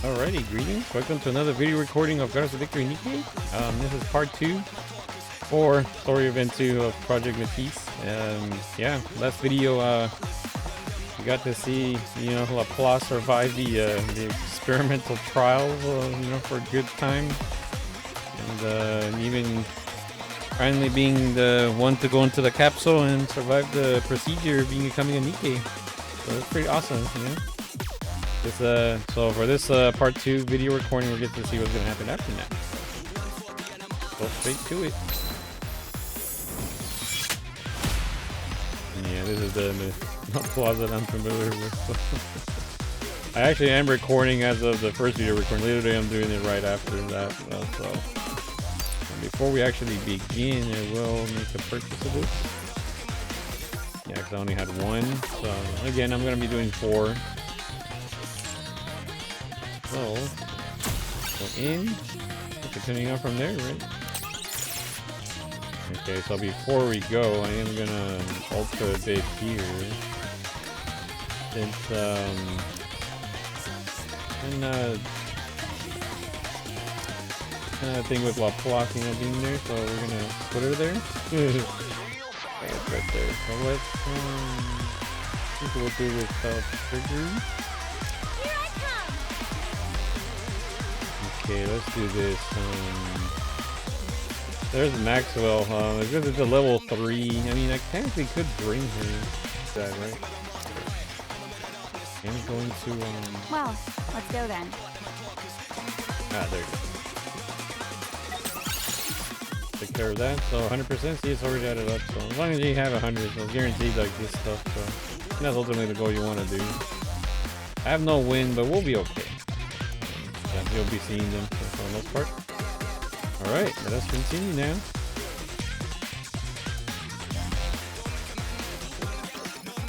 Alrighty, greetings. Welcome to another video recording of Goddess of Victory NIKKE. This is part 2 for Story Event 2 of Project Matisse. Yeah, last video you got to see, Laplace survive the experimental trials, for a good time. And even finally being the one to go into the capsule and survive the procedure of becoming a NIKKE. So that's pretty awesome, So for this part 2 video recording, we'll get to see what's going to happen after that. Go straight to it. Yeah, this is the applause that I'm familiar with. I actually am recording as of the first video recording. Literally, I'm doing it right after that. So before we actually begin, I will make a purchase of this. Yeah, because I only had one. So again, I'm going to be doing 4. So, go in, continuing on from there, right? Okay, so before we go, I am gonna alter a bit here. Since, thing with Laplace, being there, so we're gonna put her there. It's right there. So let's, I think we'll do without trigger. Okay, let's do this. There's Maxwell. Because it's a level 3. I mean, I technically could bring her. That right? I'm going to. Well, let's go then. Ah, there you go. Take care of that. So 100%. See, it's already added up. So as long as you have 100, so guaranteed like this stuff. So that's ultimately the goal you want to do. I have no win, but we'll be okay. You'll be seeing them for the most part. Alright, let us continue now.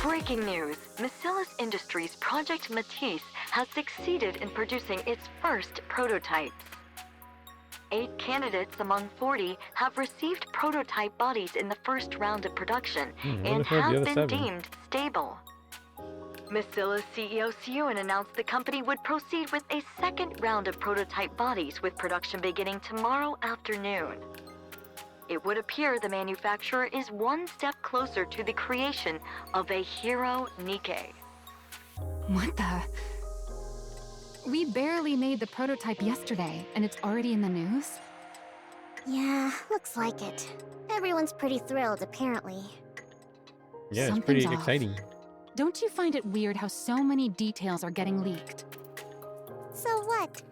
Breaking news. Macellus Industries' Project Matisse has succeeded in producing its first prototypes. 8 candidates among 40 have received prototype bodies in the first round of production and have been deemed stable. Macellus CEO Seoin announced the company would proceed with a second round of prototype bodies with production beginning tomorrow afternoon. It would appear the manufacturer is one step closer to the creation of a hero NIKKE. What the? We barely made the prototype yesterday, and it's already in the news? Yeah, looks like it. Everyone's pretty thrilled, apparently. Yeah, it's pretty exciting. Don't you find it weird how so many details are getting leaked? So what?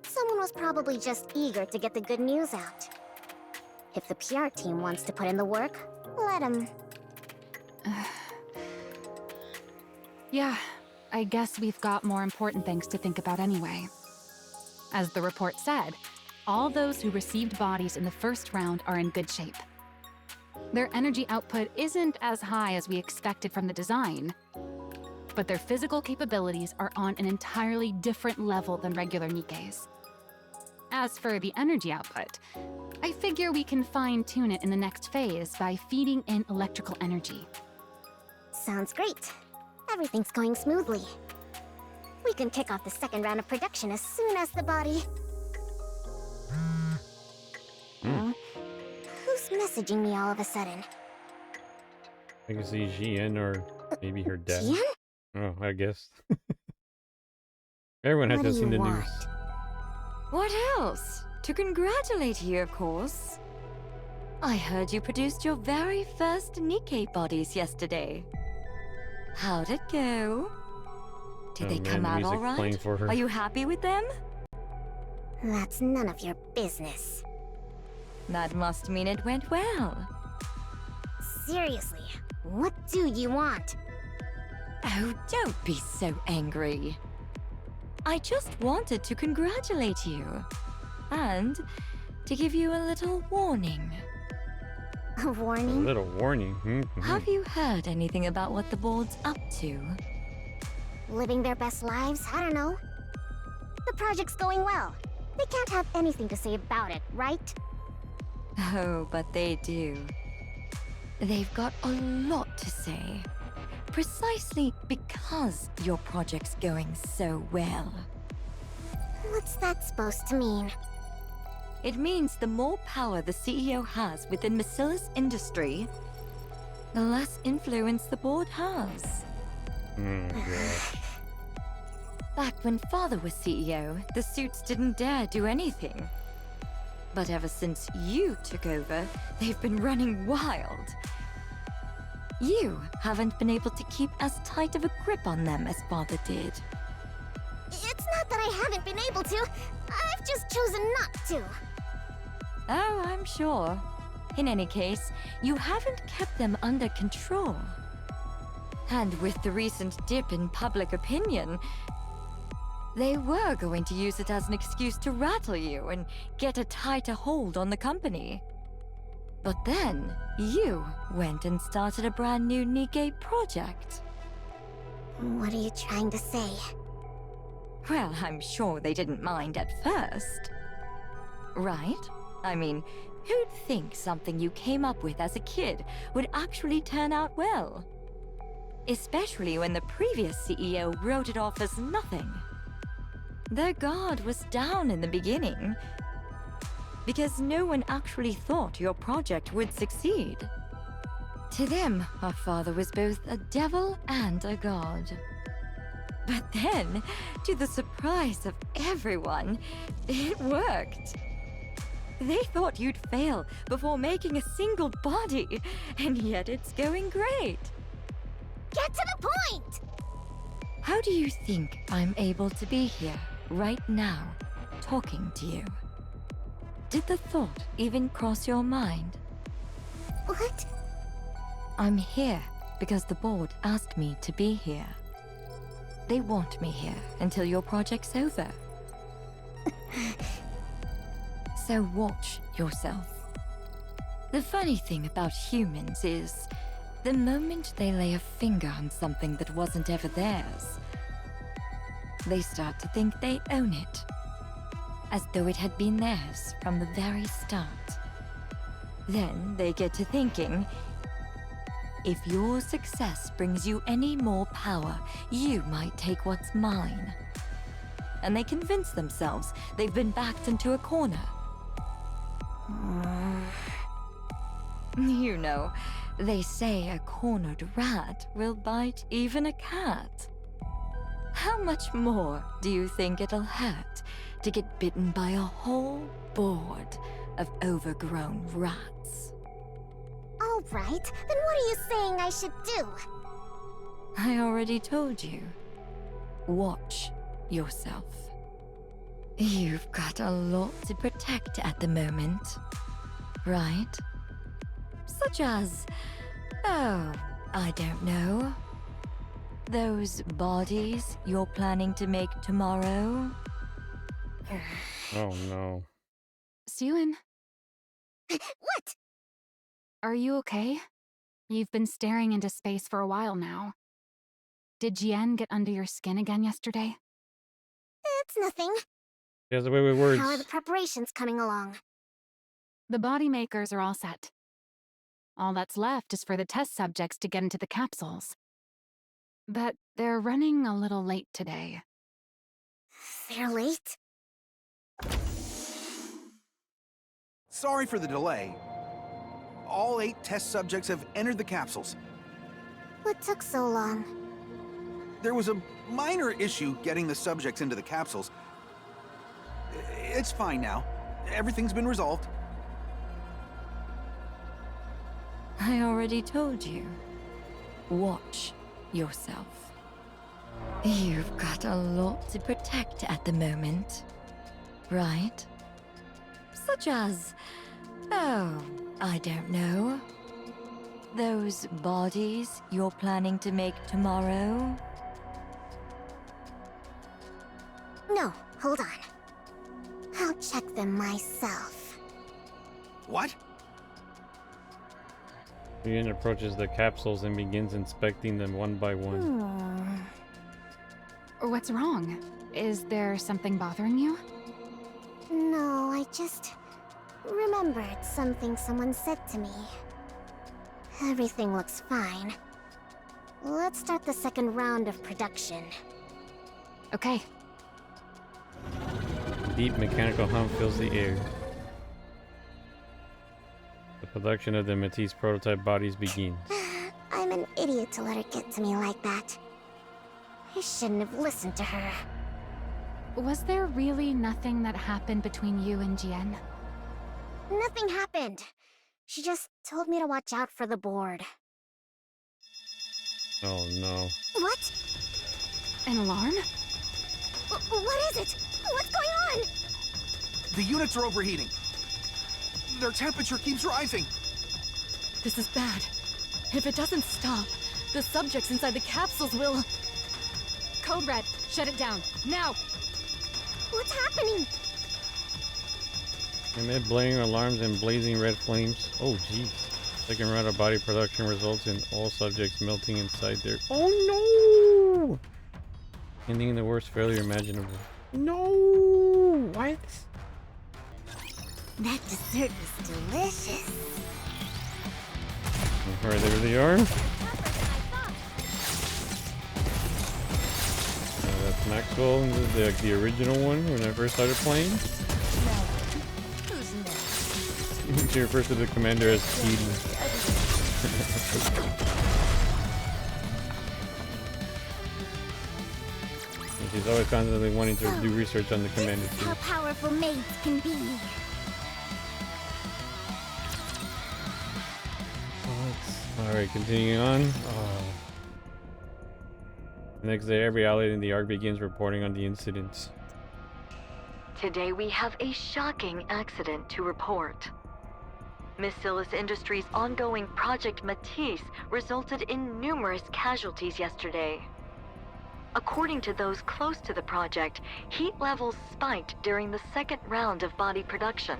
Someone was probably just eager to get the good news out. If the PR team wants to put in the work, let them. Yeah, I guess we've got more important things to think about anyway. As the report said, all those who received bodies in the first round are in good shape. Their energy output isn't as high as we expected from the design, but their physical capabilities are on an entirely different level than regular NIKKEs. As for the energy output, I figure we can fine-tune it in the next phase by feeding in electrical energy. Sounds great. Everything's going smoothly. We can kick off the second round of production as soon as the body... Who's messaging me all of a sudden? I can see Jian or maybe her dad. Jian? Oh, I guess. Everyone has just seen the news. What else? To congratulate you, of course. I heard you produced your very first NIKKE bodies yesterday. How'd it go? Did they come out all right? Are you happy with them? That's none of your business. That must mean it went well. Seriously, what do you want? Oh, don't be so angry. I just wanted to congratulate you. And to give you a little warning. A warning? A little warning? Have you heard anything about what the board's up to? Living their best lives? I don't know. The project's going well. They can't have anything to say about it, right? Oh, but they do. They've got a lot to say. Precisely because your project's going so well. What's that supposed to mean? It means the more power the CEO has within Macilla's industry, the less influence the board has. Gosh. Back when Father was CEO, the suits didn't dare do anything. But ever since you took over, they've been running wild. You haven't been able to keep as tight of a grip on them as Father did. It's not that I haven't been able to. I've just chosen not to. Oh, I'm sure. In any case, you haven't kept them under control. And with the recent dip in public opinion, they were going to use it as an excuse to rattle you and get a tighter hold on the company. But then, you went and started a brand new Nikkei project. What are you trying to say? Well, I'm sure they didn't mind at first. Right? I mean, who'd think something you came up with as a kid would actually turn out well? Especially when the previous CEO wrote it off as nothing. Their guard was down in the beginning, because no one actually thought your project would succeed. To them, our father was both a devil and a god. But then, to the surprise of everyone, it worked. They thought you'd fail before making a single body, and yet it's going great. Get to the point! How do you think I'm able to be here, right now, talking to you? Did the thought even cross your mind? What? I'm here because the board asked me to be here. They want me here until your project's over. So watch yourself. The funny thing about humans is, the moment they lay a finger on something that wasn't ever theirs, they start to think they own it, as though it had been theirs from the very start. Then they get to thinking, if your success brings you any more power, you might take what's mine. And they convince themselves they've been backed into a corner. You know, they say a cornered rat will bite even a cat. How much more do you think it'll hurt to get bitten by a whole board of overgrown rats? All right, then what are you saying I should do? I already told you. Watch yourself. You've got a lot to protect at the moment, right? Such as, oh, I don't know. Those bodies you're planning to make tomorrow? Oh no. Suyun, What? are you okay? You've been staring into space for a while now. Did Jian get under your skin again yesterday? It's nothing. He has a way with words. How are the preparations coming along? The body makers are all set. All that's left is for the test subjects to get into the capsules. But they're running a little late today. They're late? Sorry for the delay. All 8 test subjects have entered the capsules. What took so long? There was a minor issue getting the subjects into the capsules. It's fine now. Everything's been resolved. I already told you. Watch yourself. You've got a lot to protect at the moment, right? Such as, oh, I don't know. Those bodies you're planning to make tomorrow? No, hold on. I'll check them myself. What? Ian approaches the capsules and begins inspecting them one by one. What's wrong? Is there something bothering you? No, I just remembered something someone said to me. Everything looks fine. Let's start the second round of production. Okay. Deep mechanical hum fills the air. The production of the Matisse prototype bodies begins. I'm an idiot to let her get to me like that. I shouldn't have listened to her. Was there really nothing that happened between you and Jian? Nothing happened. She just told me to watch out for the board. Oh no. What? An alarm? What is it? What's going on? The units are overheating. Their temperature keeps rising. This is bad. If it doesn't stop, the subjects inside the capsules will... Code Red, shut it down, now! What's happening? Amid blaring alarms and blazing red flames. Oh jeez. Second round of body production results in all subjects melting inside their... Oh no! Ending in the worst failure imaginable. No! What? That dessert was delicious. Alright, there they are. That's Maxwell, the original one when I first started playing. Who's next? She refers to the commander as Speedy. She's always constantly wanting to do research on the commander This is too. how powerful maids can be. Alright, continuing on. The next day, every outlet in the ARC begins reporting on the incidents. Today we have a shocking accident to report. Miscellaneous Industries' ongoing Project Matisse resulted in numerous casualties yesterday. According to those close to the project, heat levels spiked during the second round of body production,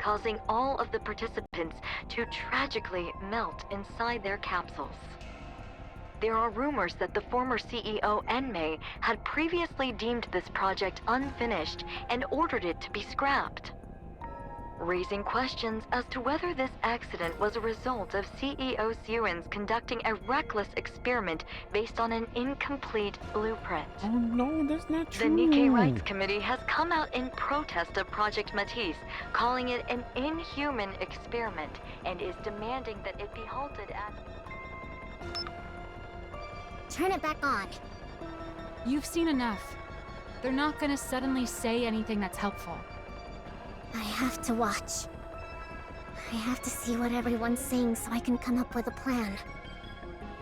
causing all of the participants to tragically melt inside their capsules. There are rumors that the former CEO Enmei had previously deemed this project unfinished and ordered it to be scrapped, raising questions as to whether this accident was a result of CEO Sewins conducting a reckless experiment based on an incomplete blueprint. Oh no, that's not The true. Nikkei Rights Committee has come out in protest of Project Matisse, calling it an inhuman experiment, and is demanding that it be halted at... Turn it back on. You've seen enough. They're not gonna suddenly say anything that's helpful. I have to watch. I have to see what everyone's saying so I can come up with a plan.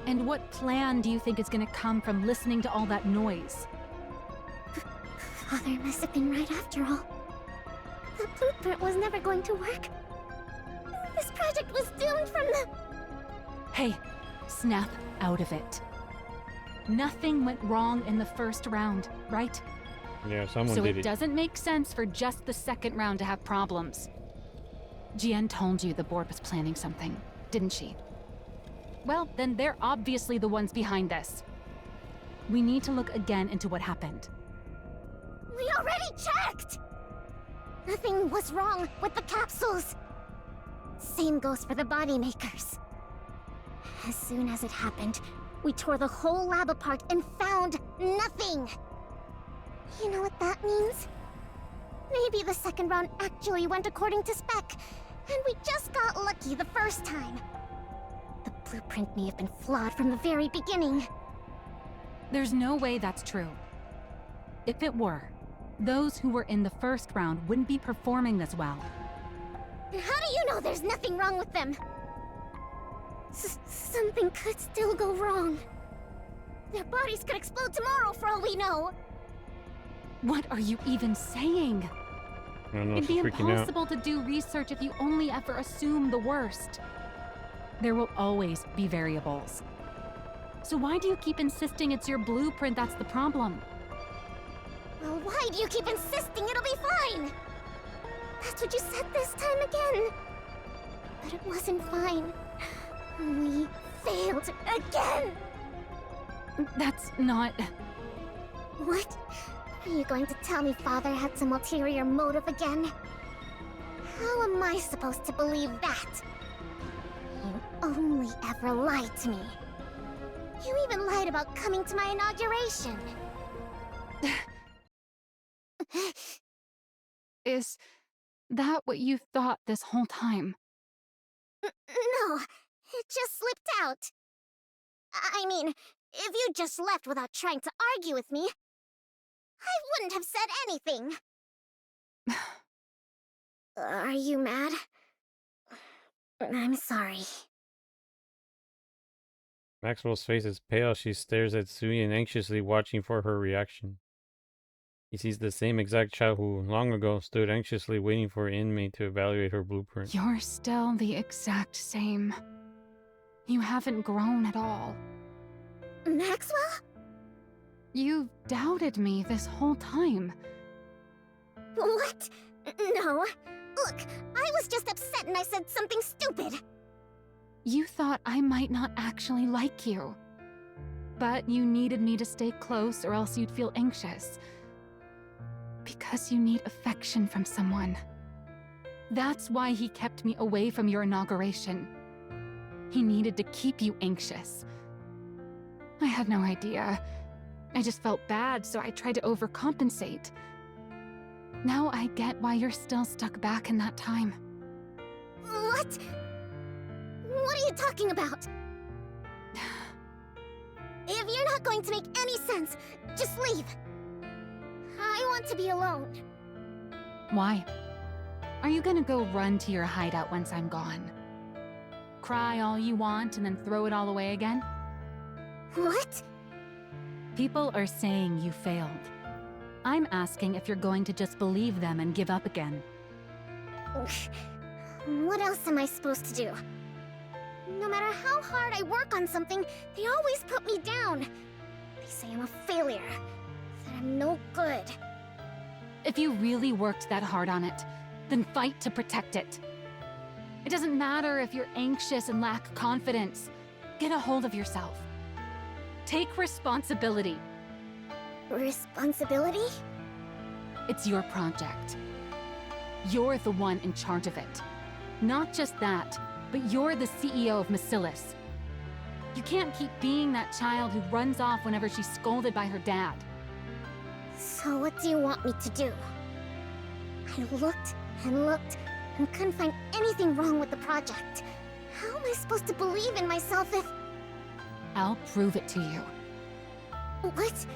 And what plan do you think is gonna come from listening to all that noise? Father must have been right after all. The blueprint was never going to work. This project was doomed from the... Hey, snap out of it. Nothing went wrong in the first round, right? Yeah, someone So did it it. doesn't make sense for just the second round to have problems. Jian told you the board was planning something, didn't she? Well, then they're obviously the ones behind this. We need to look again into what happened. We already checked! Nothing was wrong with the capsules. Same goes for the body makers. As soon as it happened, we tore the whole lab apart and found nothing. You know what that means? Maybe the second round actually went according to spec, and we just got lucky the first time. The blueprint may have been flawed from the very beginning. There's no way that's true. If it were, those who were in the first round wouldn't be performing this well. How do you know there's nothing wrong with them? Something could still go wrong. Their bodies could explode tomorrow for all we know. What are you even saying? I don't know, It'd she's be freaking out. impossible to do research if you only ever assume the worst. There will always be variables. So why do you keep insisting it's your blueprint that's the problem? Well, why do you keep insisting it'll be fine? That's what you said this time again. But it wasn't fine. We failed again! That's not... What? Are you going to tell me Father had some ulterior motive again? How am I supposed to believe that? You only ever lied to me. You even lied about coming to my inauguration. Is that what you thought this whole time? No, it just slipped out. I mean, if you just left without trying to argue with me, I wouldn't have said anything. Are you mad? I'm sorry. Maxwell's face is pale. She stares at Sui and anxiously watching for her reaction. He sees the same exact child who, long ago, stood anxiously waiting for an inmate to evaluate her blueprint. You're still the exact same. You haven't grown at all. Maxwell? You've doubted me this whole time. What? No. Look, I was just upset and I said something stupid. You thought I might not actually like you. But you needed me to stay close or else you'd feel anxious. Because you need affection from someone. That's why he kept me away from your inauguration. He needed to keep you anxious. I had no idea. I just felt bad, so I tried to overcompensate. Now I get why you're still stuck back in that time. What? What are you talking about? If you're not going to make any sense, just leave. I want to be alone. Why? Are you gonna go run to your hideout once I'm gone? Cry all you want and then throw it all away again? What? People are saying you failed. I'm asking if you're going to just believe them and give up again. What else am I supposed to do? No matter how hard I work on something, they always put me down. They say I'm a failure, that I'm no good. If you really worked that hard on it, then fight to protect it. It doesn't matter if you're anxious and lack confidence. Get a hold of yourself. Take responsibility. Responsibility? It's your project. You're the one in charge of it. Not just that, but you're the CEO of Masilis. You can't keep being that child who runs off whenever she's scolded by her dad. So what do you want me to do? I looked and looked and couldn't find anything wrong with the project. How am I supposed to believe in myself if... I'll prove it to you. What?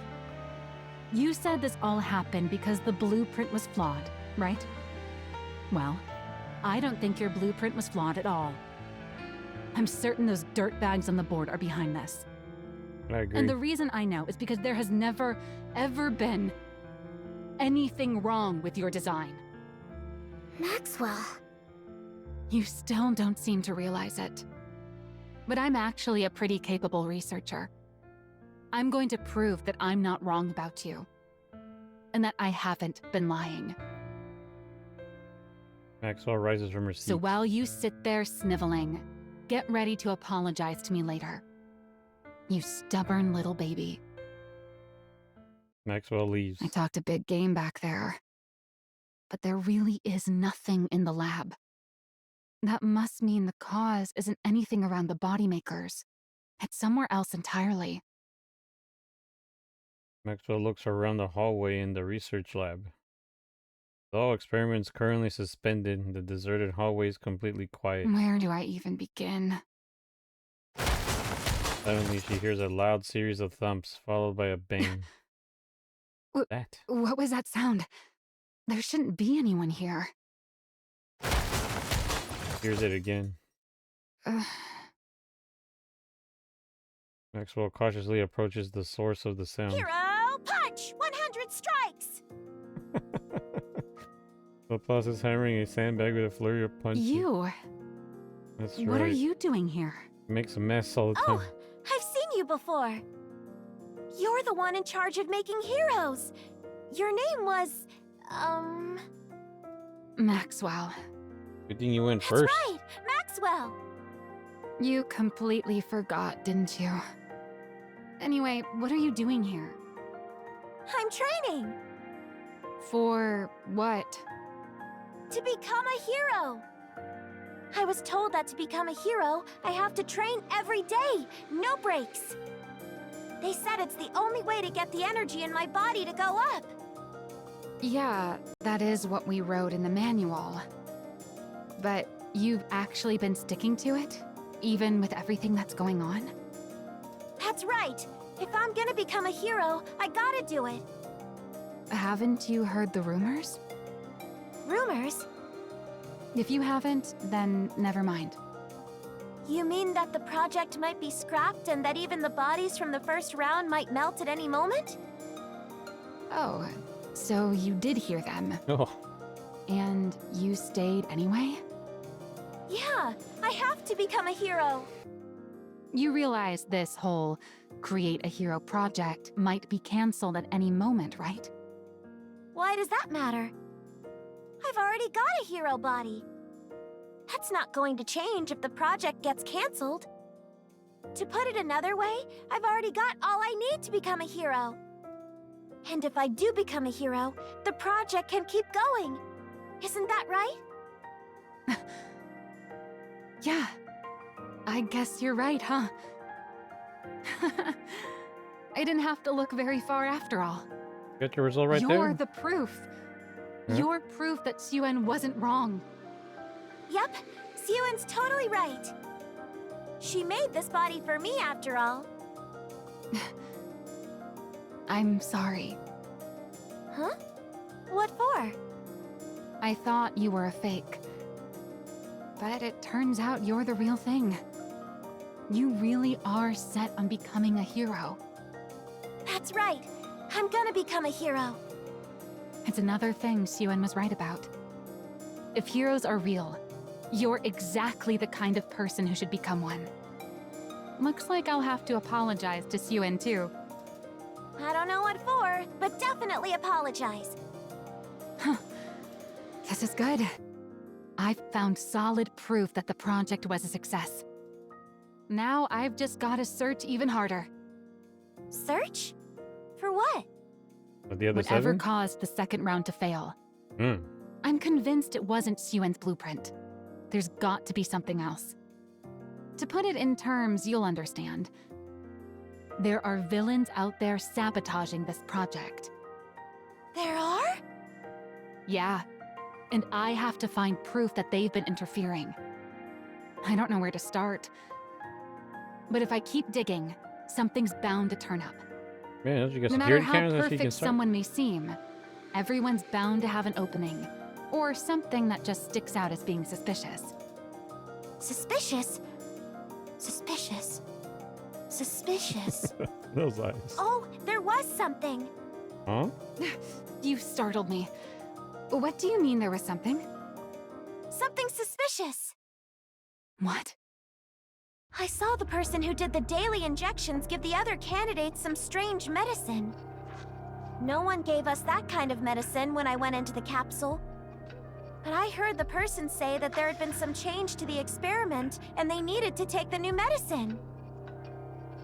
You said this all happened because the blueprint was flawed, right? Well, I don't think your blueprint was flawed at all. I'm certain those dirtbags on the board are behind this. I agree. And the reason I know is because there has never, ever been anything wrong with your design. Maxwell. You still don't seem to realize it. But I'm actually a pretty capable researcher. I'm going to prove that I'm not wrong about you. And that I haven't been lying. Maxwell rises from her seat. So while you sit there sniveling, get ready to apologize to me later. You stubborn little baby. Maxwell leaves. I talked a big game back there. But there really is nothing in the lab. That must mean the cause isn't anything around the body makers. It's somewhere else entirely. Maxwell looks around the hallway in the research lab. With all experiments currently suspended, the deserted hallway is completely quiet. Where do I even begin? Suddenly, she hears a loud series of thumps, followed by a bang. That. What was that sound? There shouldn't be anyone here. Hears it again. Maxwell cautiously approaches the source of the sound. Hero punch! 100 strikes! Laplace is hammering a sandbag with a flurry of punches. You? That's What right. are you doing here? Makes a mess all the time. Oh, I've seen you before. You're the one in charge of making heroes. Your name was, Maxwell. Good thing you went That's first. right, Maxwell. You completely forgot, didn't you? Anyway, what are you doing here? I'm training For what? to become a hero. I was told that to become a hero, I have to train every day, no breaks. They said it's the only way to get the energy in my body to go up. Yeah, that is what we wrote in the manual. But you've actually been sticking to it? Even with everything that's going on? That's right. If I'm gonna become a hero, I gotta do it. Haven't you heard the rumors? Rumors? If you haven't, then never mind. You mean that the project might be scrapped and that even the bodies from the first round might melt at any moment? Oh, so you did hear them. Oh, And you stayed anyway? Yeah, I have to become a hero. You realize this whole create a hero project might be cancelled at any moment, right? Why does that matter? I've already got a hero body. That's not going to change if the project gets cancelled. To put it another way, I've already got all I need to become a hero. And if I do become a hero, the project can keep going. Isn't that right? Yeah. I guess you're right, huh? I didn't have to look very far after all. got your result right You're there. the proof. Huh? You're proof that Suen wasn't wrong. Yep, Siuen's totally right. She made this body for me after all. I'm sorry. Huh? What for? I thought you were a fake. But it turns out you're the real thing. You really are set on becoming a hero. That's right. I'm gonna become a hero. It's another thing Suen was right about. If heroes are real, you're exactly the kind of person who should become one. Looks like I'll have to apologize to Suen too. I don't know what for, but definitely apologize. This is good. I've found solid proof that the project was a success. Now I've just gotta search even harder. Search? For what? With the other Whatever seven? caused the second round to fail. Hmm. I'm convinced it wasn't Suen's blueprint. There's got to be something else. To put it in terms you'll understand, there are villains out there sabotaging this project. There are? Yeah, and I have to find proof that they've been interfering. I don't know where to start. But if I keep digging, something's bound to turn up. Man, you got No matter security how cameras that she can perfect start. someone may seem, everyone's bound to have an opening. Or something that just sticks out as being suspicious. Suspicious? Suspicious. Suspicious. Those eyes. Oh, there was something. Huh? You startled me. What do you mean there was something? Something suspicious. What? I saw the person who did the daily injections give the other candidates some strange medicine. No one gave us that kind of medicine when I went into the capsule. But I heard the person say that there had been some change to the experiment and they needed to take the new medicine.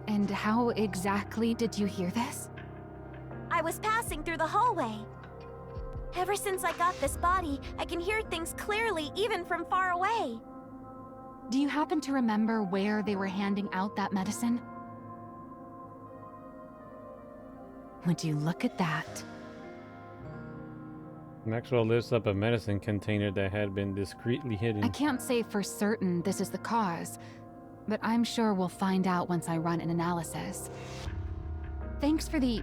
And how exactly did you hear this? I was passing through the hallway. Ever since I got this body, I can hear things clearly even from far away. Do you happen to remember where they were handing out that medicine? Would you look at that? Maxwell lifts up a medicine container that had been discreetly hidden. I can't say for certain this is the cause, but I'm sure we'll find out once I run an analysis. Thanks for the...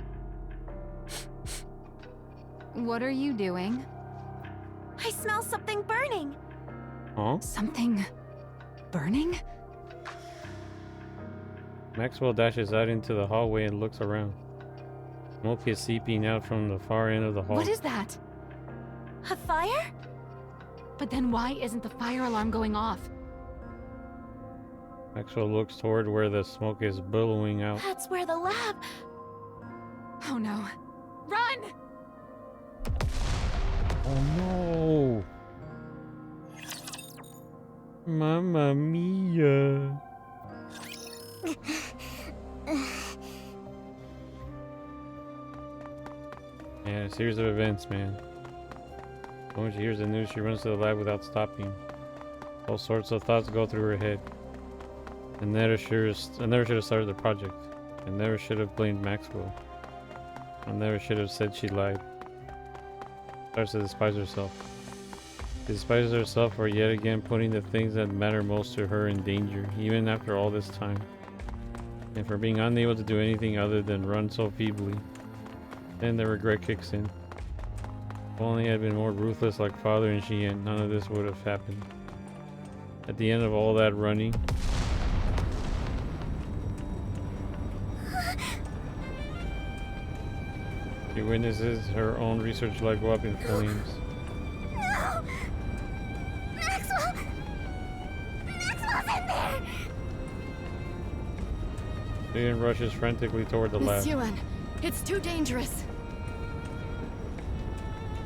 What are you doing? I smell something burning. Huh? Something... burning? Maxwell dashes out into the hallway and looks around. Smoke is seeping out from the far end of the hall. What is that? A fire? But then why isn't the fire alarm going off? Maxwell looks toward where the smoke is billowing out. That's where the lab... Oh no. Run! Oh no! Mamma mia! Yeah, a series of events, man. When she hears the news, she runs to the lab without stopping. All sorts of thoughts go through her head. I never should have started the project. I never should have blamed Maxwell. I never should have said she lied. Starts to despise herself. She despises herself for yet again putting the things that matter most to her in danger, even after all this time. And for being unable to do anything other than run so feebly. Then the regret kicks in. If only I had been more ruthless like Father and Xian, none of this would have happened. At the end of all that running, she witnesses her own research lab go up in flames. No! Maxwell! Maxwell's in there! Xian rushes frantically toward the Miss lab. Yuan, it's too dangerous.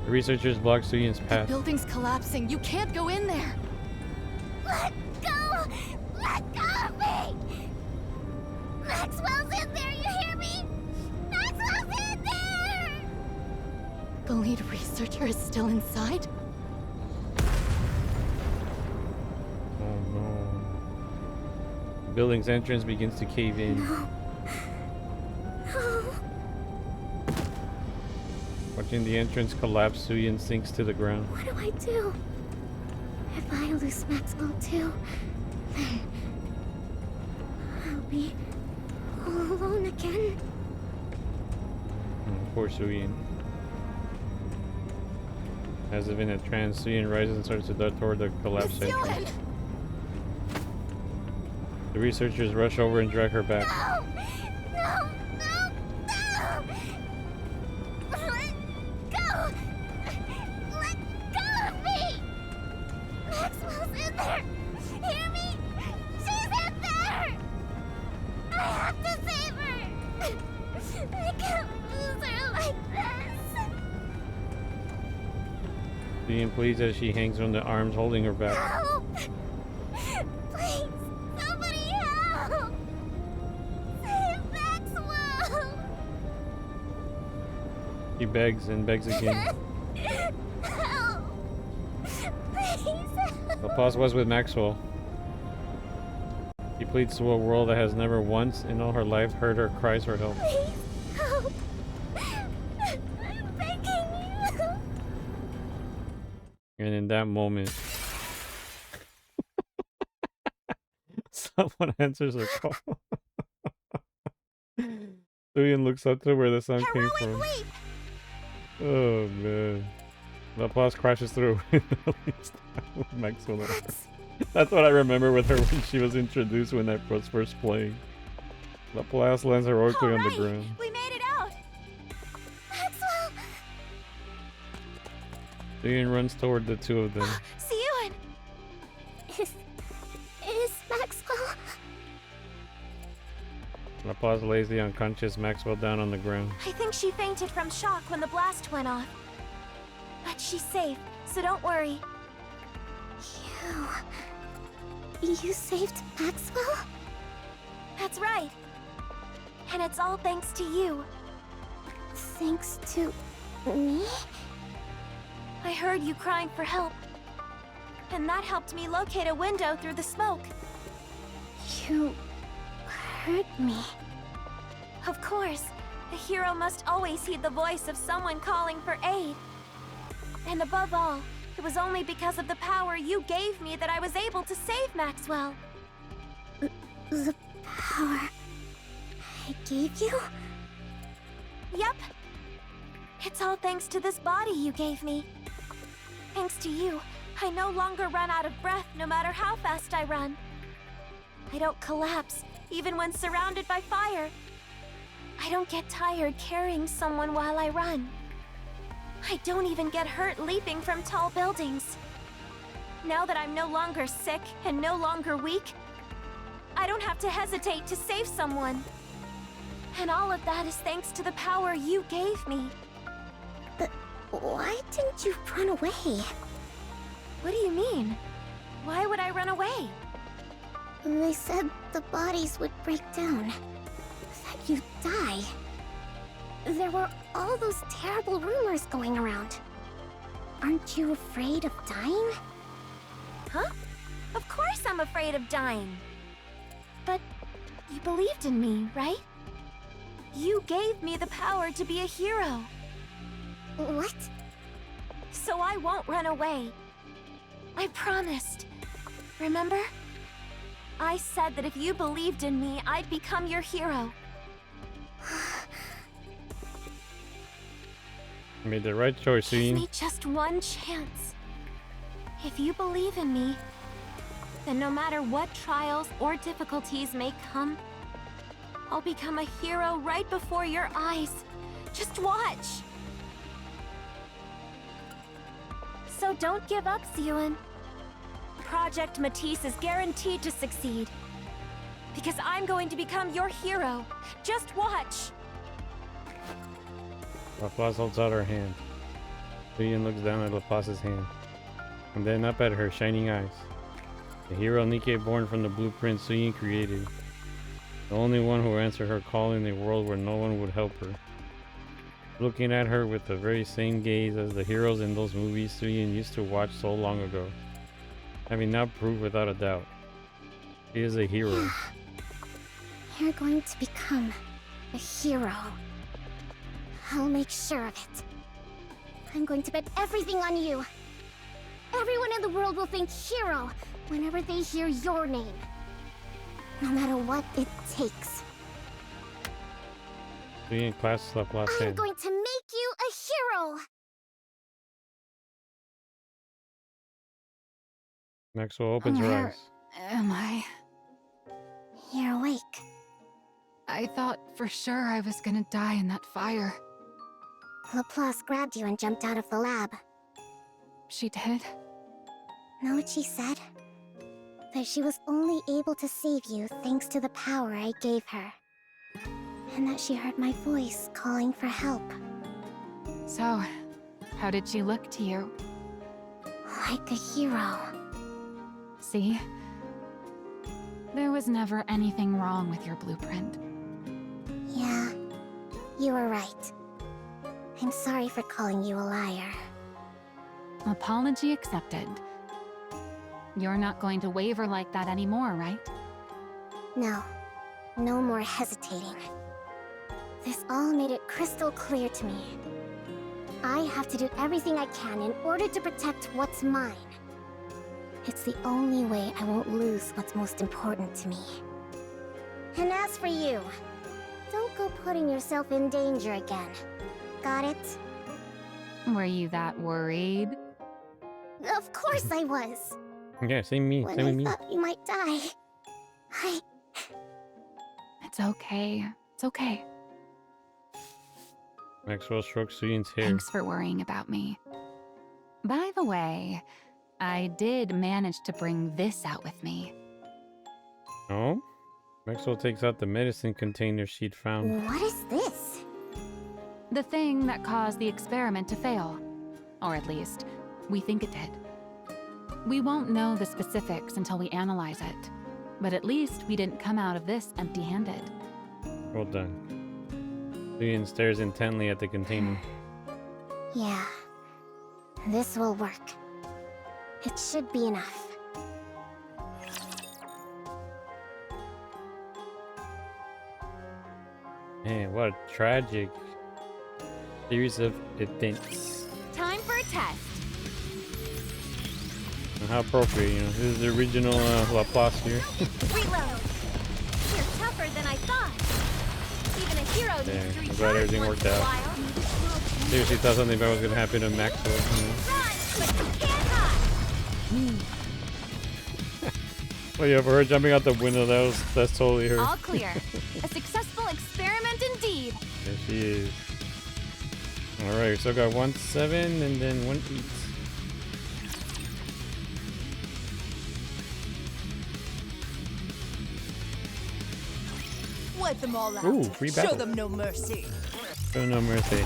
The researchers block Xian's The path. building's collapsing. You can't go in there. Let go! Let go of me! Maxwell's in there, you hear me? Maxwell's in there! The lead researcher is still inside? Oh no. The building's entrance begins to cave in. No. No. Watching the entrance collapse, Xian sinks to the ground. What do I do? If I lose Maxwell too, then I'll be all alone again. Poor Xian. As if in a trance, Xian rises and starts to dart toward the collapsed Miss Yuan! entrance. The researchers rush over and drag her back. No! No! No! No! Let go! Let go of me! Maxwell's in there! Hear me? She's in there! I have to save her! I can't lose her like this! Xian pleads as she hangs from the arms holding her back. Help! Please, somebody help! Save Maxwell! She begs and begs again. Help! Please help! The pause was with Maxwell. He pleads to a world that has never once in all her life heard her cries for help. Please help! I'm begging you! And in that moment, someone answers her call. Xian looks up to where the sound came Heroic from. leap! Oh man. The applause crashes through. Maxwell. That's what I remember with her when she was introduced when that was first playing. The applause lands heroically on the Alright, ground. we made it out! Maxwell! Xian runs toward the two of them. See you Is Maxwell? The applause lays the unconscious Maxwell down on the ground. I think she fainted from shock when the blast went off. But she's safe, so don't worry. You saved Maxwell? That's right. And it's all thanks to you. Thanks to me? I heard you crying for help. And that helped me locate a window through the smoke. You hurt me. Of course, a hero must always heed the voice of someone calling for aid. And above all, it was only because of the power you gave me that I was able to save Maxwell. The power I gave you? Yep. It's all thanks to this body you gave me. Thanks to you, I no longer run out of breath no matter how fast I run. I don't collapse, even when surrounded by fire. I don't get tired carrying someone while I run. I don't even get hurt leaping from tall buildings. Now that I'm no longer sick and no longer weak, I don't have to hesitate to save someone. And all of that is thanks to the power you gave me. But why didn't you run away? What do you mean? Why would I run away? They said the bodies would break down. That you'd die. There were all those terrible rumors going around. Aren't you afraid of dying? Huh? Of course I'm afraid of dying. But you believed in me, right? You gave me the power to be a hero. What? I won't run away. I promised. Remember? I said that if you believed in me, I'd become your hero. You made the right choice, Give Suyin. me just one chance. If you believe in me, then no matter what trials or difficulties may come, I'll become a hero right before your eyes. Just watch. So don't give up, Suyun. Project Matisse is guaranteed to succeed. Because I'm going to become your hero. Just watch. Laplace holds out her hand. Suyin looks down at Laplace's hand, and then up at her shining eyes. The hero Nikke born from the blueprint Suyin created. The only one who answered her call in a world where no one would help her. Looking at her with the very same gaze as the heroes in those movies Suyin used to watch so long ago. Having now proved without a doubt. She is a hero. Yeah. You're going to become a hero. I'll make sure of it. I'm going to bet everything on you. Everyone in the world will think hero whenever they hear your name. No matter what it takes. Suyin clasps Laplace's I'm hand. going to make you a hero! Maxwell opens her Where eyes. am I? You're awake. I thought for sure I was gonna die in that fire. Laplace grabbed you and jumped out of the lab. She did? Know what she said? That she was only able to save you thanks to the power I gave her. And that she heard my voice calling for help. So, how did she look to you? Like a hero. See? There was never anything wrong with your blueprint. Yeah, you were right. I'm sorry for calling you a liar. Apology accepted. You're not going to waver like that anymore, right? No, no more hesitating. This all made it crystal clear to me. I have to do everything I can in order to protect what's mine. It's the only way I won't lose what's most important to me. And as for you, don't go putting yourself in danger again. Got it? Were you that worried? Of course I was. Yeah, same me. When Same with I me. thought you might die, It's okay. It's okay. Maxwell strokes Suyin's hair. Thanks for worrying about me. By the way, I did manage to bring this out with me. Oh? Maxwell takes out the medicine container she'd found. What is this? The thing that caused the experiment to fail. Or at least, we think it did. We won't know the specifics until we analyze it. But at least we didn't come out of this empty-handed. Well done. Suyin stares intently at the container. Yeah, this will work. It should be enough. Man, what a tragic series of events. Time for a test. And how appropriate, you know. This is the original Laplace here. Reload. You're tougher than I thought. Even a hero Yeah, needs to I'm recharge glad everything once worked in a out. while. Seriously thought something bad was gonna happen to Maxwell. You know? Run, but you can't hide. Oh yeah, for her jumping out the window, that's totally her. All clear. A successful experiment indeed. There she is. Alright, we still got 1-7 and then 1-8. Wipe them all out. Ooh, free battle. Show them no mercy. Show no mercy.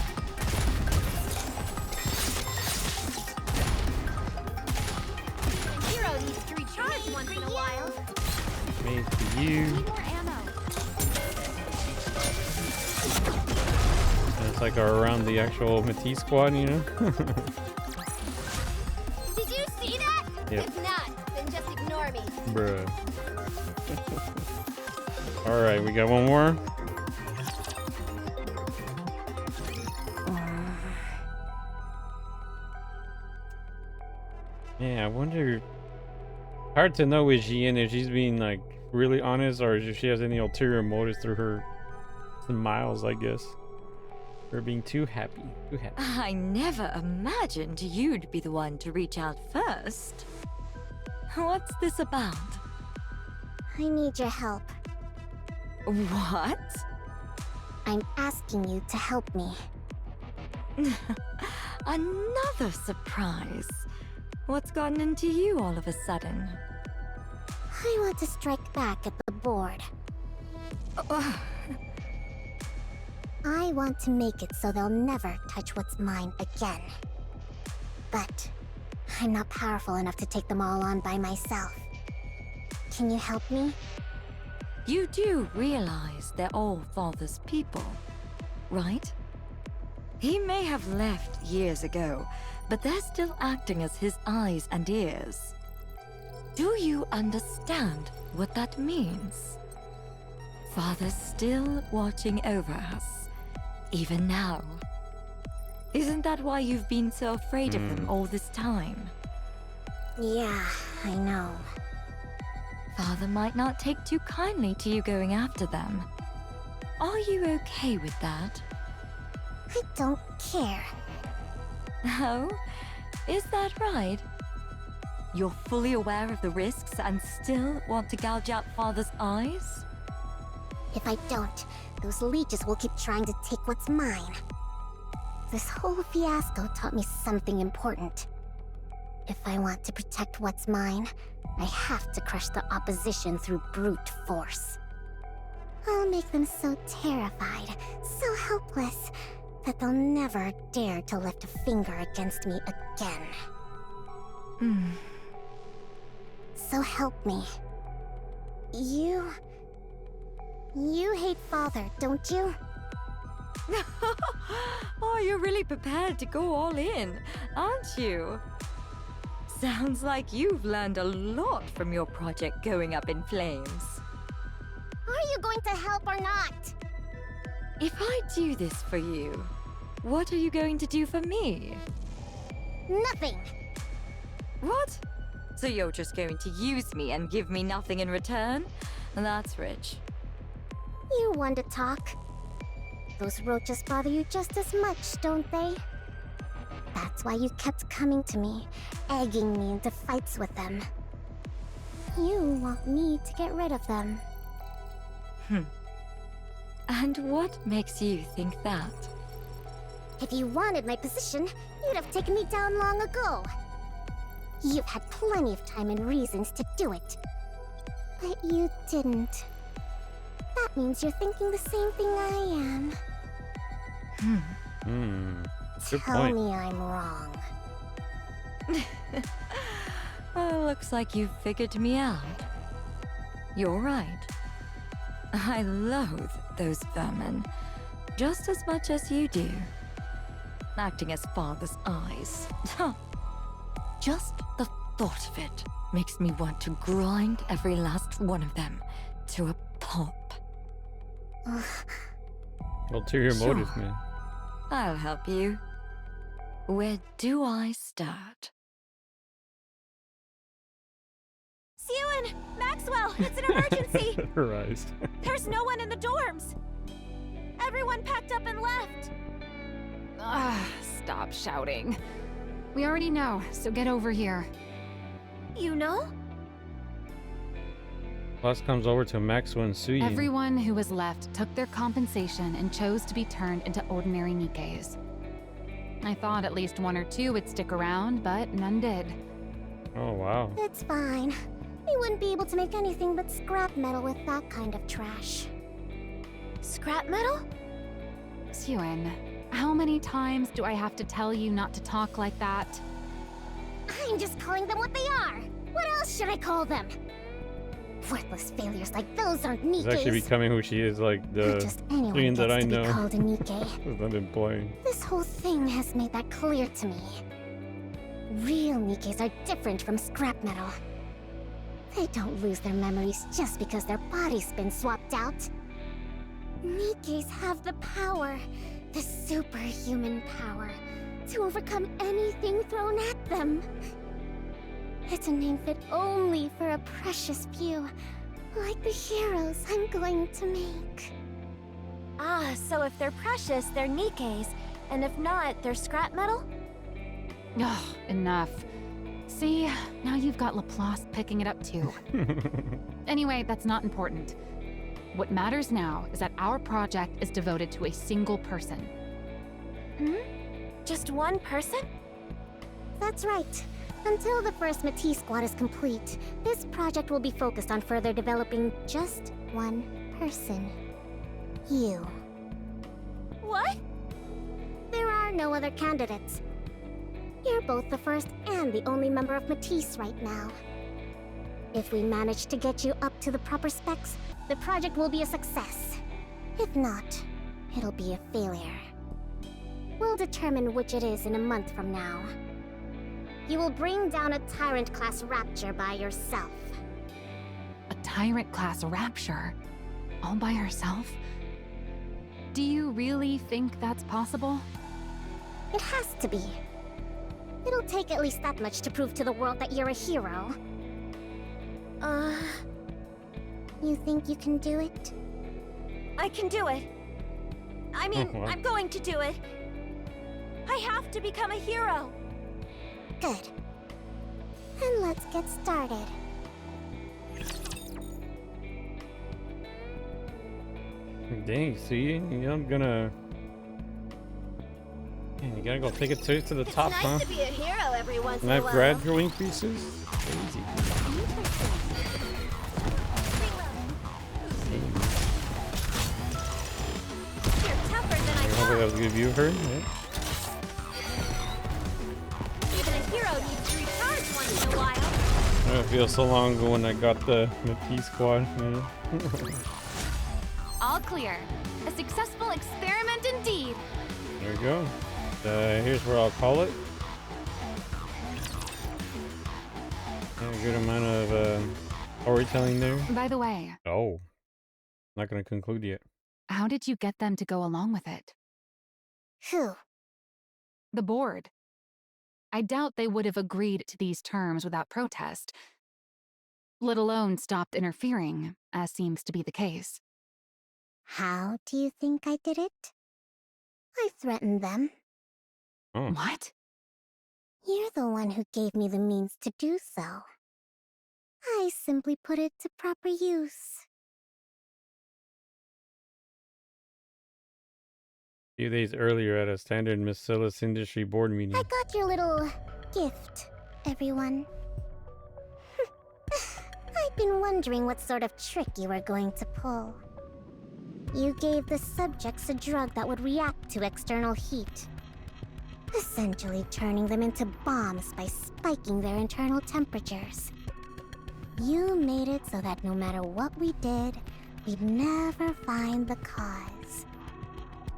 A hero needs to recharge once in a while. Made for you. Need more ammo. And it's like around the actual Matisse squad, you know? Did you see that? Yep. If not, then just ignore me. Bruh. Alright, we got one more. Yeah, I wonder. Hard to know with Jin if she's being like really honest or if she has any ulterior motives through her smiles, I guess. Her being too happy. Too happy. I never imagined you'd be the one to reach out first. What's this about? I need your help. What? I'm asking you to help me. Another surprise. What's gotten into you all of a sudden? I want to strike back at the board. I want to make it so they'll never touch what's mine again. But I'm not powerful enough to take them all on by myself. Can you help me? You do realize they're all Father's people, right? He may have left years ago, but they're still acting as his eyes and ears. Do you understand what that means? Father's still watching over us, even now. Isn't that why you've been so afraid of them all this time? Yeah, I know. Father might not take too kindly to you going after them. Are you okay with that? I don't care. Oh? Is that right? You're fully aware of the risks and still want to gouge out Father's eyes? If I don't, those leeches will keep trying to take what's mine. This whole fiasco taught me something important. If I want to protect what's mine, I have to crush the opposition through brute force. I'll make them so terrified, so helpless, that they'll never dare to lift a finger against me again. So help me. You hate Father, don't you? Oh, you're really prepared to go all in, aren't you? Sounds like you've learned a lot from your project going up in flames. Are you going to help or not? If I do this for you, what are you going to do for me? Nothing. What? So you're just going to use me and give me nothing in return? That's rich. You want to talk. Those roaches bother you just as much, don't they? That's why you kept coming to me, egging me into fights with them. You want me to get rid of them. And what makes you think that? If you wanted my position, you'd have taken me down long ago. You've had plenty of time and reasons to do it. But you didn't. That means you're thinking the same thing I am. Good Tell point. me I'm wrong. Well, looks like you've figured me out. You're right. I loathe those vermin just as much as you do. Acting as Father's eyes. Just the thought of it makes me want to grind every last one of them to a pulp. Ulterior Sure. motives, man. I'll help you. Where do I start? Sewan! Maxwell! It's an emergency! Her eyes. There's no one in the dorms! Everyone packed up and left! Stop shouting. We already know, so get over here. You know? Plus comes over to Maxwell and Suyin. Everyone who was left took their compensation and chose to be turned into ordinary Nikkes. I thought at least one or two would stick around, but none did. Oh, wow. It's fine. We wouldn't be able to make anything but scrap metal with that kind of trash. Scrap metal? Suyin, how many times do I have to tell you not to talk like that? I'm just calling them what they are. What else should I call them? Worthless failures like those aren't She's actually Nikkes. becoming who she is, like the Not just anyone Suyin that gets I to know. be called a Nikke. Because I've been playing. This whole thing has made that clear to me. Real Nikkes are different from scrap metal. They don't lose their memories just because their body's been swapped out. Nikkes have the power, the superhuman power, to overcome anything thrown at them. It's a name fit only for a precious few, like the heroes I'm going to make. Ah, so if they're precious, they're Nikke's, and if not, they're scrap metal? Ugh, enough. See, now you've got Laplace picking it up too. Anyway, that's not important. What matters now is that our project is devoted to a single person. Just one person? That's right. Until the first Matisse squad is complete, this project will be focused on further developing just one person. You. What? There are no other candidates. You're both the first and the only member of Matisse right now. If we manage to get you up to the proper specs, the project will be a success. If not, it'll be a failure. We'll determine which it is in a month from now. You will bring down a Tyrant-class Rapture by yourself. A Tyrant-class Rapture? All by herself? Do you really think that's possible? It has to be. It'll take at least that much to prove to the world that you're a hero. You think you can do it? I can do it. I mean, What? I'm going to do it. I have to become a hero. Good. And let's get started. Dang, see? I'm gonna... Man, you gotta go take it straight to the top, It's huh? nice to be a hero every once And in a have while. gradual increases? Crazy. You're tougher than I Hopefully that thought. was a good view of her. Yeah. Even a hero needs to recharge once in a while. It feels so long ago when I got the Matisse squad. Yeah. All clear. A successful experiment indeed. There we go. Here's where I'll call it. Yeah, a good amount of storytelling there. By the way, Oh, not gonna conclude yet. how did you get them to go along with it? Who? The board. I doubt they would have agreed to these terms without protest, let alone stopped interfering, as seems to be the case. How do you think I did it? I threatened them. Oh, What? You're the one who gave me the means to do so. I simply put it to proper use. a few days earlier at a standard Miscellaneous Industry board meeting. I got your little gift, everyone. I've been wondering what sort of trick you were going to pull. You gave the subjects a drug that would react to external heat, essentially turning them into bombs by spiking their internal temperatures. You made it so that no matter what we did, we'd never find the cause.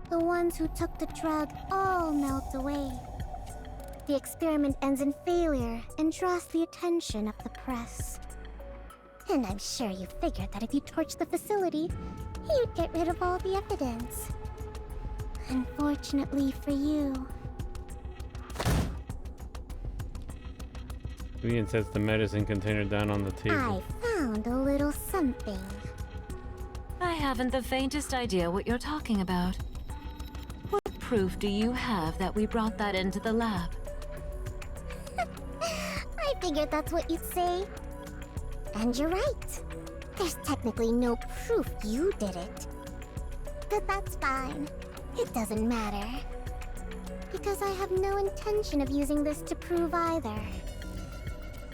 The ones who took the drug all melt away. The experiment ends in failure and draws the attention of the press. And I'm sure you figured that if you torched the facility, you'd get rid of all the evidence. Unfortunately for you. Leon sets the medicine container down on the table. I found a little something. I haven't the faintest idea what you're talking about. What proof do you have that we brought that into the lab? I figured that's what you'd say. And you're right. There's technically no proof you did it. But that's fine. It doesn't matter. Because I have no intention of using this to prove either.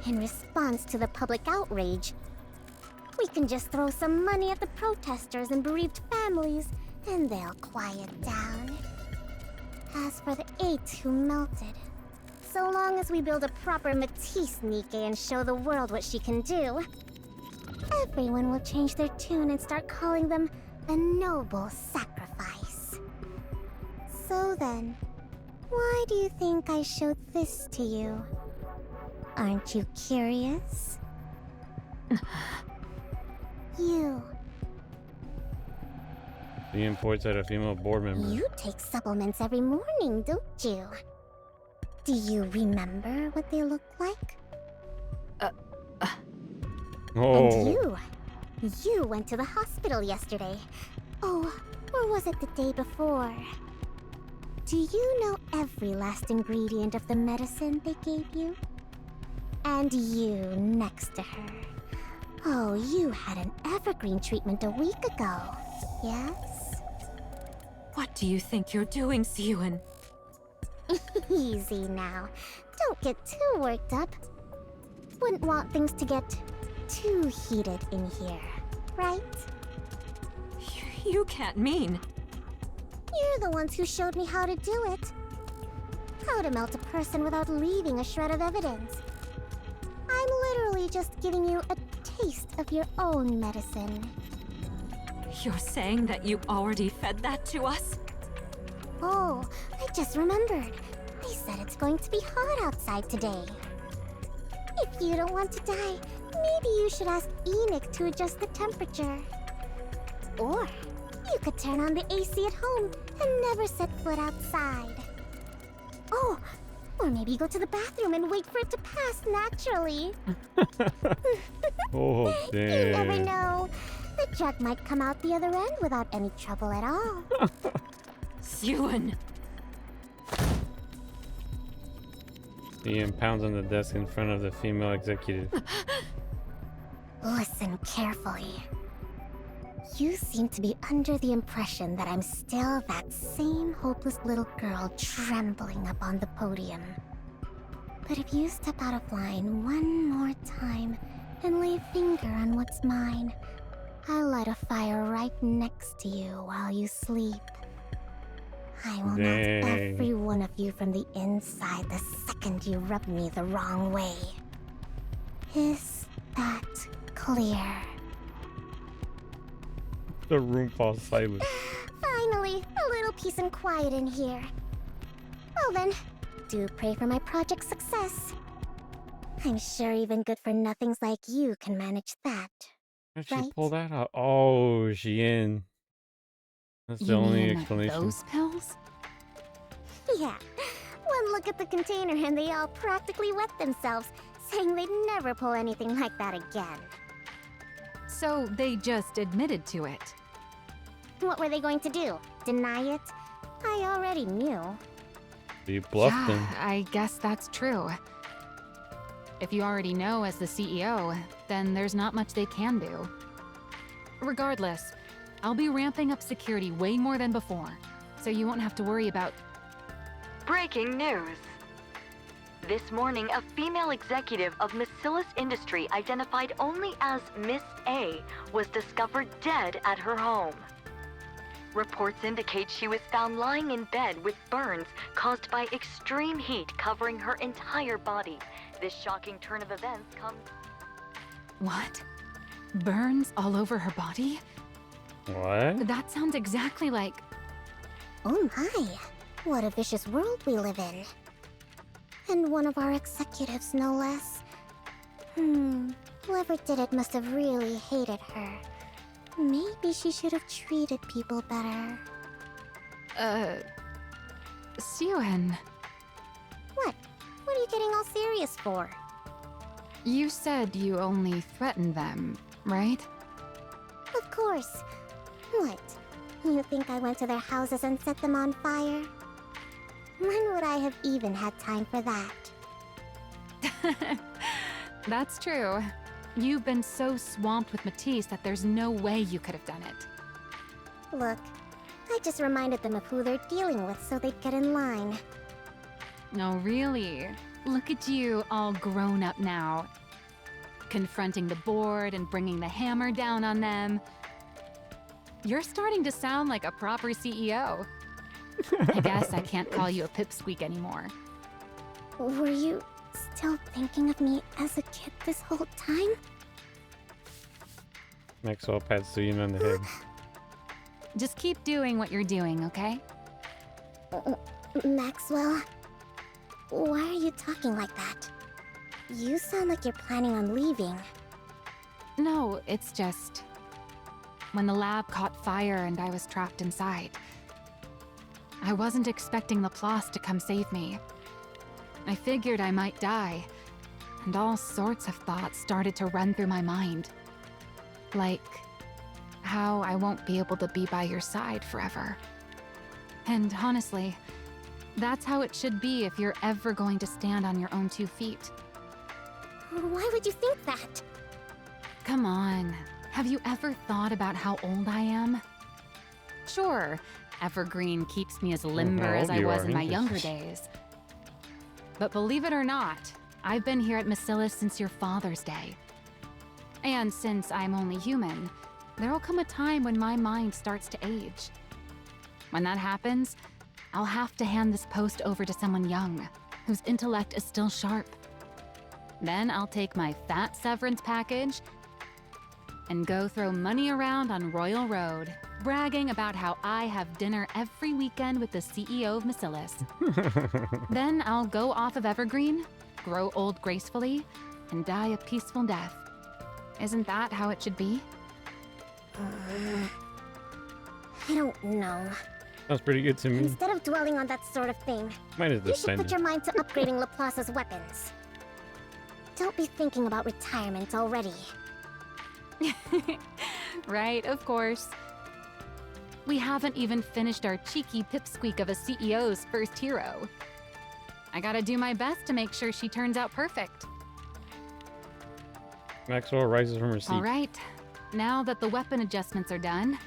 In response to the public outrage, we can just throw some money at the protesters and bereaved families, and they'll quiet down. As for the 8 who melted, so long as we build a proper Matisse Nikke and show the world what she can do, everyone will change their tune and start calling them a noble sacrifice. So then, why do you think I showed this to you? Aren't you curious? You. Leon points at a female board member. You take supplements every morning, don't you? Do you remember what they look like? Oh. And you went to the hospital yesterday. Oh, or was it the day before? Do you know every last ingredient of the medicine they gave you? And you next to her. Oh, you had an evergreen treatment a week ago, yes? What do you think you're doing, Siwon? Easy now. Don't get too worked up. Wouldn't want things to get too heated in here, right? You can't mean... You're the ones who showed me how to do it. How to melt a person without leaving a shred of evidence. I'm literally just giving you a taste of your own medicine. You're saying that you already fed that to us? Oh, I just remembered. They said it's going to be hot outside today. If you don't want to die, maybe you should ask Enoch to adjust the temperature. Or you could turn on the AC at home and never set foot outside. Oh, or maybe go to the bathroom and wait for it to pass naturally. Oh, You never damn. know. The jug might come out the other end without any trouble at all. Siwon! Ian pounds on the desk in front of the female executive. Listen carefully. You seem to be under the impression that I'm still that same hopeless little girl trembling up on the podium. But if you step out of line one more time and lay a finger on what's mine, I'll light a fire right next to you while you sleep. I will melt every one of you from the inside the second you rub me the wrong way. Is that clear? The room falls silent. Finally, a little peace and quiet in here. Well then, do pray for my project's success. I'm sure even good-for-nothings like you can manage that. How'd she Right. pull that out? Oh, she in. That's the You only mean explanation. those pills? Yeah, one look at the container and they all practically wet themselves, saying they'd never pull anything like that again. So they just admitted to it. What were they going to do? Deny it? I already knew. You bluffed them. I guess that's true. If you already know as the CEO, then there's not much they can do. Regardless, I'll be ramping up security way more than before, so you won't have to worry about... Breaking news. This morning, a female executive of Miscellus Industry identified only as Miss A was discovered dead at her home. Reports indicate she was found lying in bed with burns caused by extreme heat covering her entire body. This shocking turn of events comes... What? Burns all over her body? What? That sounds exactly like... Oh my, what a vicious world we live in. And one of our executives, no less. Whoever did it must have really hated her. Maybe she should have treated people better. Siwon, What? What are you getting all serious for? you said you only threatened them, right? Of course. What? You think I went to their houses and set them on fire? When would I have even had time for that? That's true. You've been so swamped with Matisse that there's no way you could have done it. Look, I just reminded them of who they're dealing with so they'd get in line. No, really. Look at you, all grown up now. Confronting the board and bringing the hammer down on them. You're starting to sound like a proper CEO. I guess I can't call you a pipsqueak anymore. Were you still thinking of me as a kid this whole time? Maxwell pats Suyin on the head. Just keep doing what you're doing, okay? Maxwell? Why are you talking like that? You sound like you're planning on leaving. No, it's just... when the lab caught fire and I was trapped inside. I wasn't expecting Laplace to come save me. I figured I might die, and all sorts of thoughts started to run through my mind. Like how I won't be able to be by your side forever. And honestly, that's how it should be if you're ever going to stand on your own 2 feet. Why would you think that? Come on, have you ever thought about how old I am? Sure, Evergreen keeps me as limber as I was in my younger days. But believe it or not, I've been here at Macillus since your father's day. And since I'm only human, there'll come a time when my mind starts to age. When that happens, I'll have to hand this post over to someone young, whose intellect is still sharp. Then I'll take my fat severance package and go throw money around on Royal Road, bragging about how I have dinner every weekend with the CEO of Macillus. Then I'll go off of Evergreen, grow old gracefully, and die a peaceful death. Isn't that how it should be? I don't know. Sounds pretty good to me. Instead of dwelling on that sort of thing, Mine is you should put defended. your mind to upgrading Laplace's weapons. Don't be thinking about retirement already. Right, of course. We haven't even finished our cheeky pipsqueak of a CEO's first hero. I gotta do my best to make sure she turns out perfect. Maxwell rises from her seat. All right, now that the weapon adjustments are done,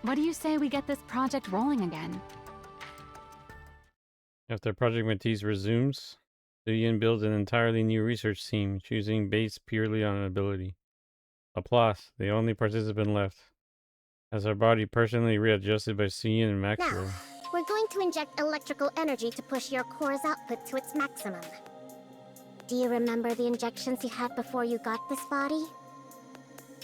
what do you say we get this project rolling again? After Project Matisse resumes, Yin builds an entirely new research team, choosing based purely on ability. Applause, the only participant left, has her body personally readjusted by Yin and Maxwell. Now, we're going to inject electrical energy to push your core's output to its maximum. Do you remember the injections you had before you got this body?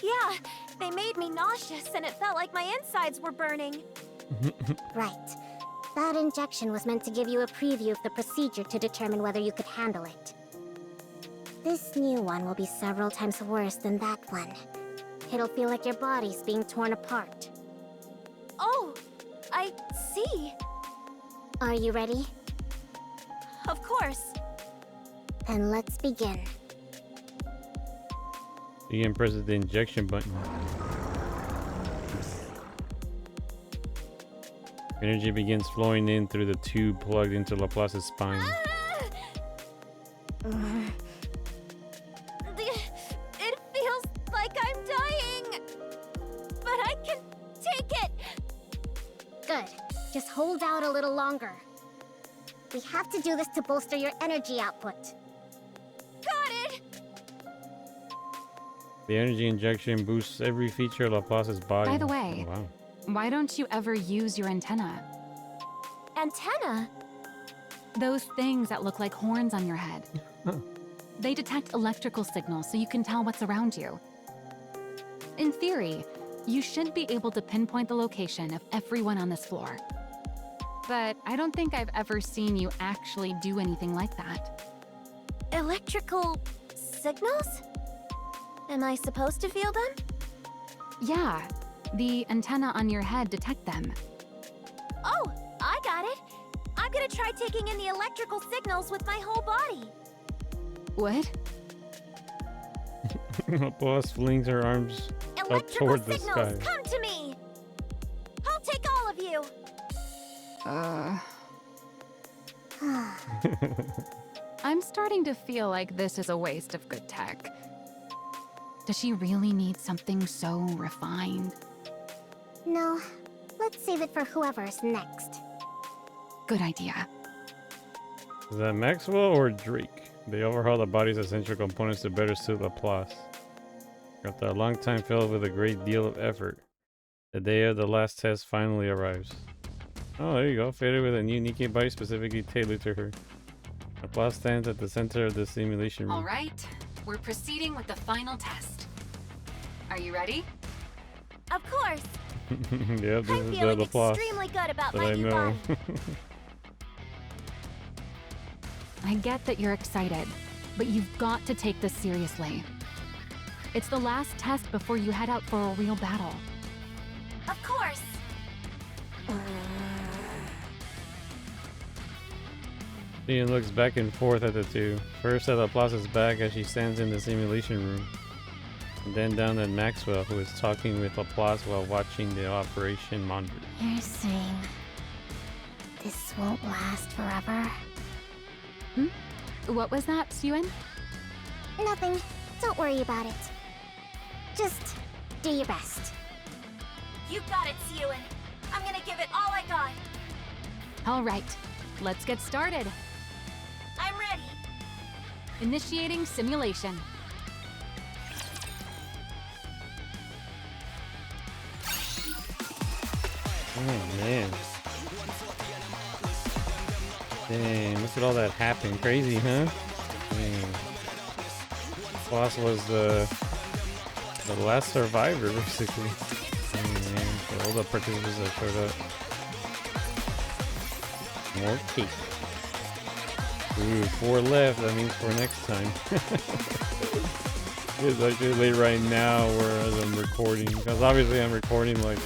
Yeah, they made me nauseous and it felt like my insides were burning. Right. That injection was meant to give you a preview of the procedure to determine whether you could handle it. This new one will be several times worse than that one. It'll feel like your body's being torn apart. Oh, I see. Are you ready? Of course. Then let's begin. Yin presses the injection button. Energy begins flowing in through the tube plugged into Laplace's spine. It feels like I'm dying. But I can take it. Good. Just hold out a little longer. We have to do this to bolster your energy output. Got it. The energy injection boosts every feature of Laplace's body. By the way, Oh, wow. why don't you ever use your antenna? Antenna? Those things that look like horns on your head. They detect electrical signals so you can tell what's around you. In theory, you should be able to pinpoint the location of everyone on this floor. But I don't think I've ever seen you actually do anything like that. Electrical signals? Am I supposed to feel them? Yeah, the antenna on your head detect them. Oh, I got it. I'm gonna try taking in the electrical signals with my whole body. What? Laplace flings her arms up Electrical toward the signals, sky. come to me. I'll take all of you. I'm starting to feel like this is a waste of good tech. Does she really need something so refined? No, let's save it for whoever's next. Good idea. Is that Maxwell or Drake? They overhaul the body's essential components to better suit Laplace. After a long time filled with a great deal of effort, the day of the last test finally arrives. Oh, there you go. Fitted with a new Nikke body specifically tailored to her. Laplace stands at the center of the simulation room. All right, we're proceeding with the final test. Are you ready? Of course. Yep, this I'm is the feeling Laplace extremely good about that my I new know. body. I get that you're excited, but you've got to take this seriously. It's the last test before you head out for a real battle. Of course. She looks back and forth at the two. First at Laplace's back as she stands in the simulation room. And then down at Maxwell, who is talking with Laplace while watching the operation monitor. You're saying this won't last forever? Hmm? What was that, Suen? Nothing. Don't worry about it. Just do your best. You got it, Suen. I'm gonna give it all I got. All right, let's get started. I'm ready. Initiating simulation. Oh man. Dang, look at all that happened. Crazy, huh? Dang. Boss was the last survivor, basically. Dang, man. So all the participants that showed up. More cake. Ooh, 4 left. That means for next time. It's actually late right now, whereas I'm recording. Because obviously I'm recording like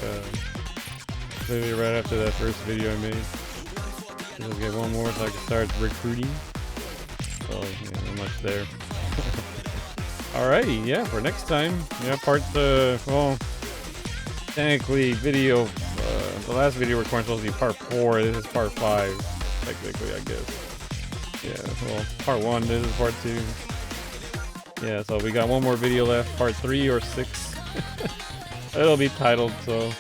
literally right after that first video I made. Let's get one more so I can start recruiting. So yeah, not much there. Alrighty, yeah, for next time. Yeah, well, technically video, the last video recording supposed to be part 4. This is part 5, technically, I guess. Yeah, well, part 1, this is part 2. Yeah, so we got one more video left, part 3 or 6. It'll be titled, so,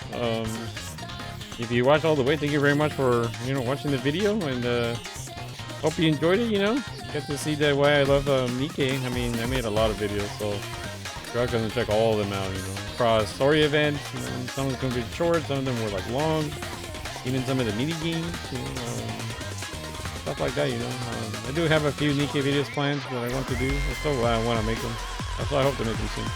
if you watched all the way, thank you very much for, watching the video, and, hope you enjoyed it, Get to see that why I love, Nikke. I mean, I made a lot of videos, so you're gonna check all of them out, across story events, some of them can be short, some of them were, like, long, even some of the mini games, stuff like that, I do have a few Nikke videos planned that I want to do. That's so why I want to make them. That's why I hope to make them soon.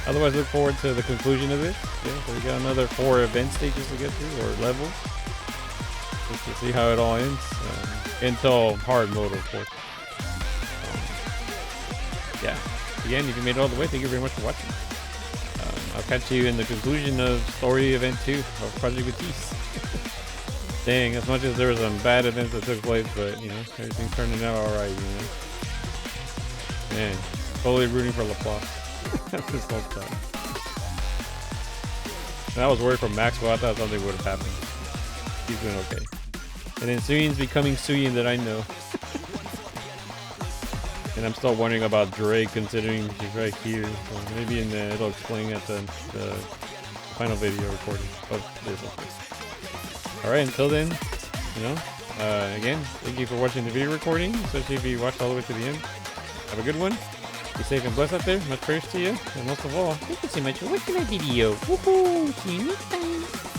Otherwise, look forward to the conclusion of this. Yeah, so we got another 4 event stages to get through, or levels, just to see how it all ends. Until hard mode, of course. Yeah. Again, if you made it all the way, thank you very much for watching. I'll catch you in the conclusion of story event 2 of Project Matisse. Dang, as much as there were some bad events that took place, but everything's turning out alright, Man, totally rooting for Laplace this whole time. And I was worried for Maxwell. I thought something would have happened. He's doing okay. And then Suyen's becoming Suyen that I know. And I'm still wondering about Drake, considering she's right here. So maybe it'll explain at the final video recording of this. Alright, until then, again, thank you for watching the video recording, especially if you watched all the way to the end. Have a good one. Be safe and blessed out there. Much prayers to you. And most of all, thank you so much for watching my video. Woohoo! See you next time.